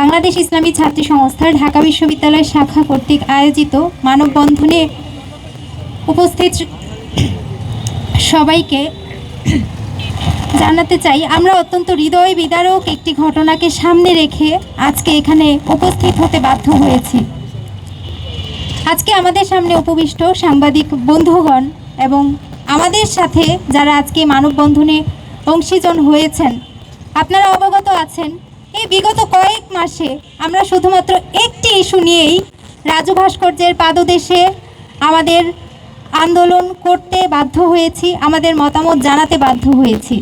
বাংলাদেশ ইসলামী ছাত্রী সংস্থার ঢাকা বিশ্ববিদ্যালয় শাখা কর্তৃক আয়োজিত মানববন্ধনে উপস্থিত সবাইকে জানাতে চাই, আমরা অত্যন্ত হৃদয় বিদারক একটি ঘটনাকে সামনে রেখে আজকে এখানে উপস্থিত হতে বাধ্য হয়েছি। আজকে আমাদের সামনে উপবিষ্ট সাংবাদিক বন্ধুগণ এবং আমাদের সাথে যারা আজকে মানববন্ধনে অংশীজন হয়েছেন, আপনারা অবগত আছেন এই বিগত কয়েক মাসে আমরা শুধুমাত্র একটি ইস্যু নিয়েই রাজু ভাস্কর্যের পাদদেশে আমাদের আন্দোলন করতে বাধ্য হয়েছি, আমাদের মতামত জানাতে বাধ্য হয়েছি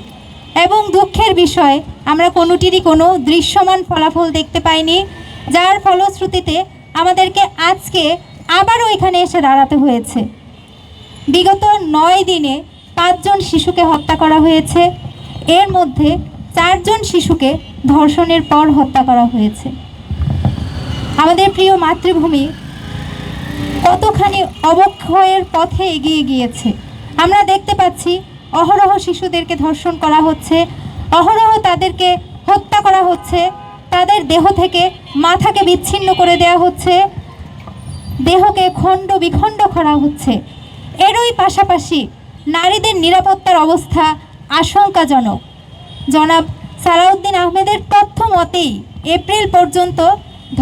এবং দুঃখের বিষয় আমরা কোনোটিরই কোনো দৃশ্যমান ফলাফল দেখতে পাইনি, যার ফলশ্রুতিতে আমাদেরকে আজকে আবারও এখানে এসে দাঁড়াতে হয়েছে। বিগত 9 দিনে 5 জন শিশুকে হত্যা করা হয়েছে, এর মধ্যে 4 জন শিশুকে ধর্ষণের পর হত্যা করা হয়েছে। আমাদের প্রিয় মাতৃভূমি কতখানি অবক্ষয়ের পথে এগিয়ে গিয়েছে আমরা দেখতে পাচ্ছি। অহরহ শিশুদেরকে ধর্ষণ করা হচ্ছে, অহরহ তাদেরকে হত্যা করা হচ্ছে, তাদের দেহ থেকে মাথাকে বিচ্ছিন্ন করে দেওয়া হচ্ছে, দেহকে খণ্ড বিখণ্ড করা হচ্ছে। এরই পাশাপাশি নারীদের নিরাপত্তার অবস্থা আশঙ্কাজনক। জনাব সালাউদ্দিন আহমেদের তথ্য মতেই এপ্রিল পর্যন্ত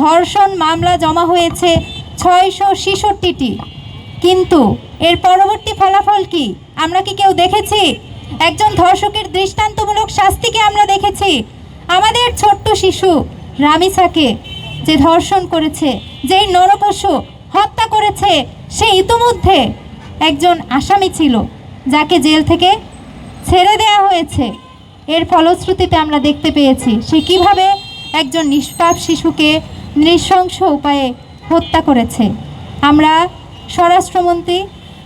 ধর্ষণ মামলা জমা হয়েছে 666টি, কিন্তু এর পরবর্তী ফলাফল কি আমরা কি কেউ দেখেছি? একজন ধর্ষকের দৃষ্টান্তমূলক শাস্তিকে আমরা দেখেছি? আমাদের ছোট্ট শিশু রামিসাকে যে ধর্ষণ করেছে, যেই নরপশু হত্যা করেছে, সে ইতোমধ্যে একজন আসামি ছিল, যাকে জেল থেকে ছেড়ে দেওয়া হয়েছে। এর ফলশ্রুতিতে আমরা দেখতে পেয়েছি সে কিভাবে একজন নিষ্পাপ শিশুকে নৃশংস উপায়ে হত্যা করেছে। আমরা স্বরাষ্ট্রমন্ত্রী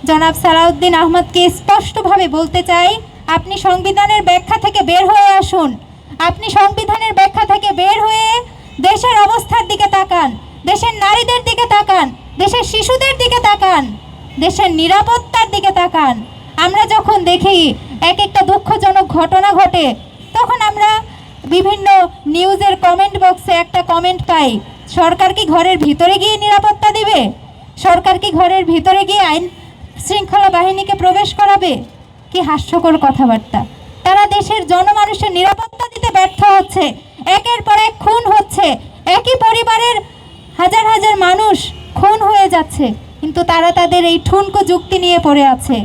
জনাব সালাউদ্দিন আহমদকে স্পষ্টভাবে বলতে চাই, আপনি সংবিধানের ব্যাখ্যা থেকে বের হয়ে আসুন। আপনি সংবিধানের ব্যাখ্যা থেকে বের হয়ে দেশের অবস্থার দিকে তাকান, দেশের নারীদের দিকে তাকান, দেশের শিশুদের দিকে তাকান, দেশের নিরাপত্তার দিকে তাকান। আমরা যখন দেখি এক একটা দুঃখজনক ঘটনা ঘটে, তখন আমরা বিভিন্ন নিউজের কমেন্ট বক্সে একটা কমেন্ট পাই, সরকার কি ঘরের ভিতরে গিয়ে নিরাপত্তা দেবে? সরকার কি ঘরের ভিতরে গিয়ে আইন শৃঙ্খলা বাহিনীকে প্রবেশ করাবে? কি হাস্যকর কথাবার্তা! তারা দেশের জনমানুষের নিরাপত্তা দিতে ব্যর্থ হচ্ছে, একের পর এক খুন হচ্ছে, একই পরিবারের হাজার হাজার মানুষ খুন হয়ে যাচ্ছে, কিন্তু তারা তাদের এই ঠুনকো যুক্তি নিয়ে পড়ে আছে,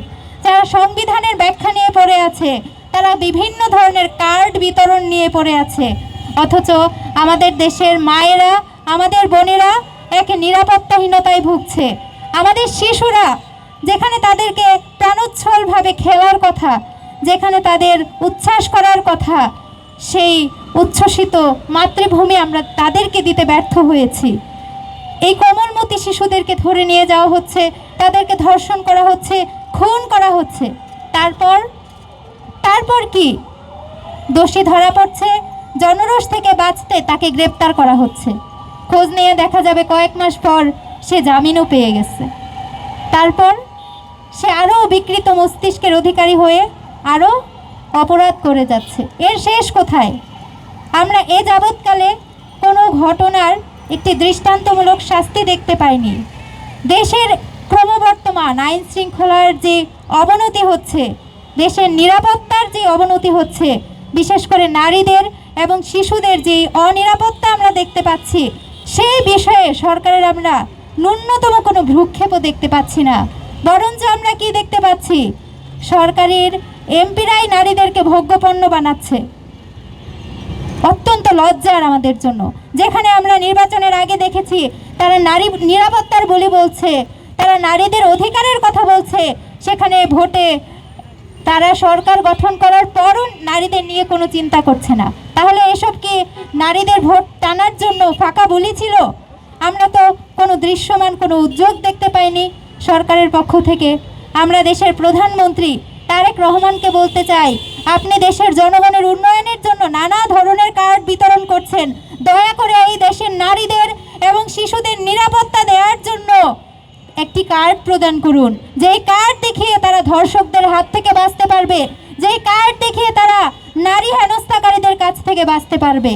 তারা সংবিধানের ব্যাখ্যা নিয়ে পড়ে আছে, তারা বিভিন্ন ধরনের কার্ড বিতরণ নিয়ে পড়ে আছে। অথচ আমাদের দেশের মায়েরা, আমাদের বোনেরা এক নিরাপত্তাহীনতায় ভুগছে। আমাদের শিশুরা, যেখানে তাদেরকে প্রাণোচ্ছলভাবে খেলার কথা, যেখানে তাদের উচ্ছ্বাস করার কথা, সেই উচ্ছ্বসিত মাতৃভূমি আমরা তাদেরকে দিতে ব্যর্থ হয়েছি। এই কোমলমতি শিশুদেরকে ধরে নিয়ে যাওয়া হচ্ছে, তাদেরকে ধর্ষণ করা হচ্ছে, খুন করা হচ্ছে। তারপর কি? দোষী ধরা পড়ছে, জনরোষ থেকে বাঁচতে তাকে গ্রেপ্তার করা হচ্ছে, খোঁজ নিয়ে দেখা যাবে কয়েক মাস পর সে জামিনও পেয়ে গেছে। তারপর সে আরও বিকৃত মস্তিষ্কের অধিকারী হয়ে আরও অপরাধ করে যাচ্ছে। এর শেষ কোথায়? আমরা এ যাবৎকালে কোনো ঘটনার একটি দৃষ্টান্তমূলক শাস্তি দেখতে পাইনি। দেশের ক্রমবর্তমান আইন শৃঙ্খলার যে অবনতি হচ্ছে, দেশের নিরাপত্তার যে অবনতি হচ্ছে, বিশেষ করে নারীদের এবং শিশুদের যে অনিরাপত্তা আমরা দেখতে পাচ্ছি, সেই বিষয়ে সরকারের আমরা ন্যূনতম কোনো ভ্রুক্ষেপও দেখতে পাচ্ছি না। বরঞ্চ আমরা কি দেখতে পাচ্ছি? সরকারের এমপিরাই নারীদেরকে ভোগ্যপণ্য বানাচ্ছে। অত্যন্ত লজ্জার আমাদের জন্য। যেখানে আমরা নির্বাচনের আগে দেখেছি তারা নারী নিরাপত্তার বলি বলছে, তারা নারীদের অধিকারের কথা বলছে, সেখানে ভোটে তারা সরকার গঠন করার পরও নারীদের নিয়ে কোনো চিন্তা করছে না। তাহলে এসব কি নারীদের ভোট টানার জন্য ফাঁকা বলি ছিল? আমরা তো কোনো দৃশ্যমান কোনো উদ্যোগ দেখতে পাইনি সরকারের পক্ষ থেকে। আমরা দেশের প্রধানমন্ত্রী তারেক রহমানকে বলতে চাই, আপনি দেশের জনগণের উন্নয়নের জন্য নানা ধরনের কার্ড বিতরণ করছেন, দয়া করে এই দেশের নারীদের এবং শিশুদের নিরাপত্তা দেওয়ার জন্য একটি কার্ড প্রদান করুন, যেই কার্ড দেখিয়ে তারা ধর্ষকদের হাত থেকে বাঁচতে পারবে, যেই কার্ড দেখিয়ে তারা নারী হেনস্থাকারীদের কাছ থেকে বাঁচতে পারবে।